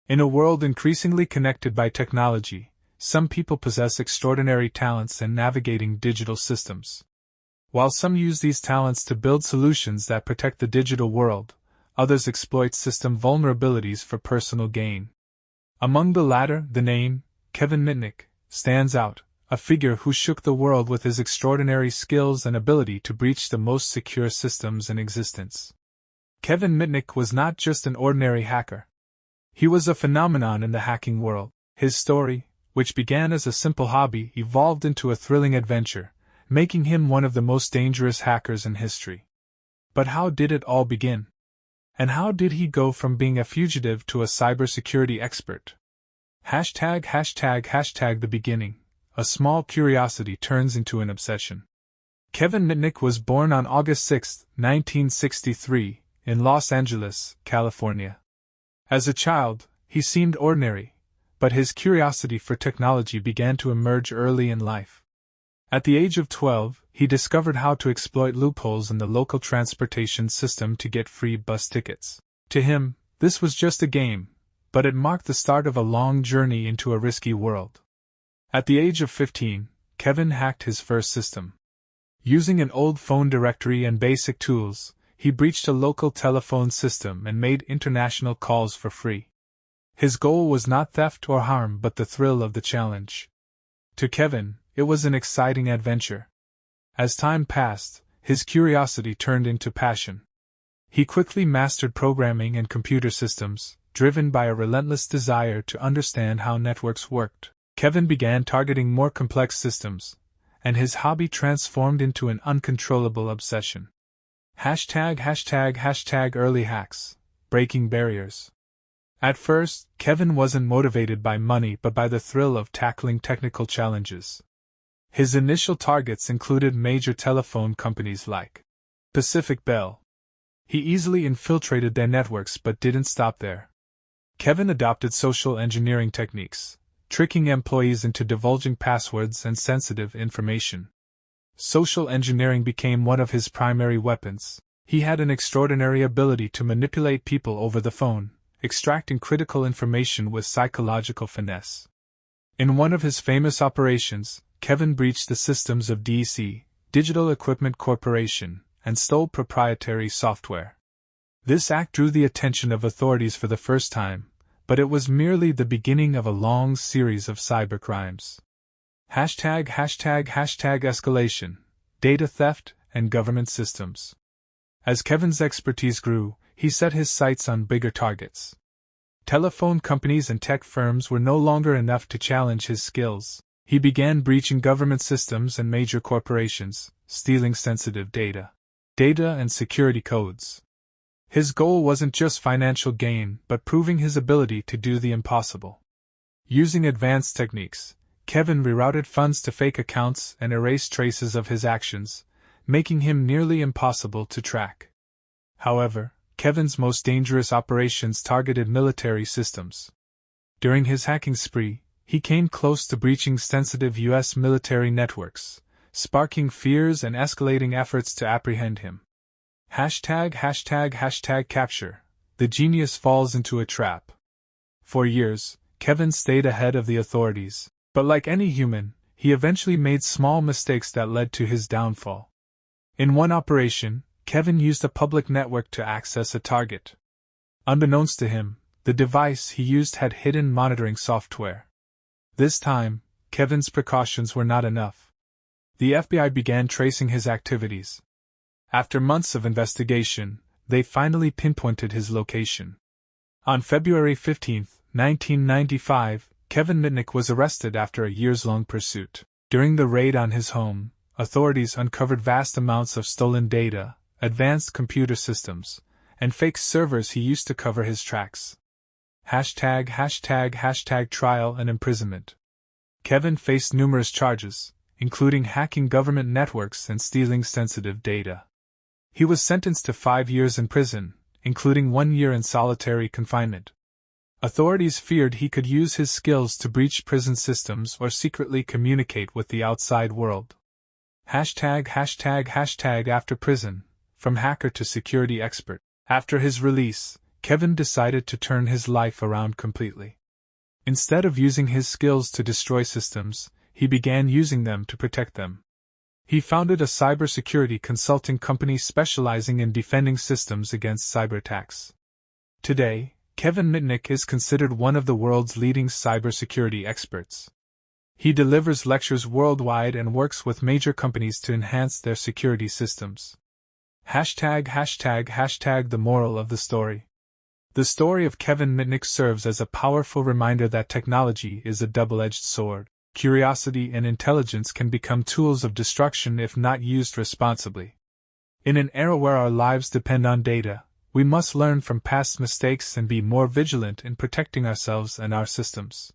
In a world increasingly connected by technology, some people possess extraordinary talents in navigating digital systems. While some use these talents to build solutions that protect the digital world, others exploit system vulnerabilities for personal gain. Among the latter, the name, Kevin Mitnick, stands out, a figure who shook the world with his extraordinary skills and ability to breach the most secure systems in existence. Kevin Mitnick was not just an ordinary hacker. He was a phenomenon in the hacking world. His story, which began as a simple hobby, evolved into a thrilling adventure, making him one of the most dangerous hackers in history. But how did it all begin? And how did he go from being a fugitive to a cybersecurity expert? #the beginning. A small curiosity turns into an obsession. Kevin Mitnick was born on August 6, 1963, in Los Angeles, California. As a child, he seemed ordinary, but his curiosity for technology began to emerge early in life. At the age of 12, he discovered how to exploit loopholes in the local transportation system to get free bus tickets. To him, this was just a game, but it marked the start of a long journey into a risky world. At the age of 15, Kevin hacked his first system. Using an old phone directory and basic tools, he breached a local telephone system and made international calls for free. His goal was not theft or harm but the thrill of the challenge. To Kevin, it was an exciting adventure. As time passed, his curiosity turned into passion. He quickly mastered programming and computer systems, driven by a relentless desire to understand how networks worked. Kevin began targeting more complex systems, and his hobby transformed into an uncontrollable obsession. #early hacks, breaking barriers. At first, Kevin wasn't motivated by money but by the thrill of tackling technical challenges. His initial targets included major telephone companies like Pacific Bell. He easily infiltrated their networks but didn't stop there. Kevin adopted social engineering techniques, tricking employees into divulging passwords and sensitive information. Social engineering became one of his primary weapons. He had an extraordinary ability to manipulate people over the phone, extracting critical information with psychological finesse. In one of his famous operations, Kevin breached the systems of DEC, Digital Equipment Corporation, and stole proprietary software. This act drew the attention of authorities for the first time, but it was merely the beginning of a long series of cybercrimes. #escalation, data theft, and government systems. As Kevin's expertise grew, he set his sights on bigger targets. Telephone companies and tech firms were no longer enough to challenge his skills. He began breaching government systems and major corporations, stealing sensitive data and security codes. His goal wasn't just financial gain, but proving his ability to do the impossible. Using advanced techniques, Kevin rerouted funds to fake accounts and erased traces of his actions, making him nearly impossible to track. However, Kevin's most dangerous operations targeted military systems. During his hacking spree, he came close to breaching sensitive U.S. military networks, sparking fears and escalating efforts to apprehend him. #capture, the genius falls into a trap. For years, Kevin stayed ahead of the authorities, but like any human, he eventually made small mistakes that led to his downfall. In one operation, Kevin used a public network to access a target. Unbeknownst to him, the device he used had hidden monitoring software. This time, Kevin's precautions were not enough. The FBI began tracing his activities. After months of investigation, they finally pinpointed his location. On February 15, 1995, Kevin Mitnick was arrested after a years-long pursuit. During the raid on his home, authorities uncovered vast amounts of stolen data, advanced computer systems, and fake servers he used to cover his tracks. #trial and imprisonment. Kevin faced numerous charges, including hacking government networks and stealing sensitive data. He was sentenced to 5 years in prison, including 1 year in solitary confinement. Authorities feared he could use his skills to breach prison systems or secretly communicate with the outside world. #after prison, from hacker to security expert. After his release, Kevin decided to turn his life around completely. Instead of using his skills to destroy systems, he began using them to protect them. He founded a cybersecurity consulting company specializing in defending systems against cyber attacks. Today, Kevin Mitnick is considered one of the world's leading cybersecurity experts. He delivers lectures worldwide and works with major companies to enhance their security systems. #The moral of the story. The story of Kevin Mitnick serves as a powerful reminder that technology is a double-edged sword. Curiosity and intelligence can become tools of destruction if not used responsibly. In an era where our lives depend on data, we must learn from past mistakes and be more vigilant in protecting ourselves and our systems.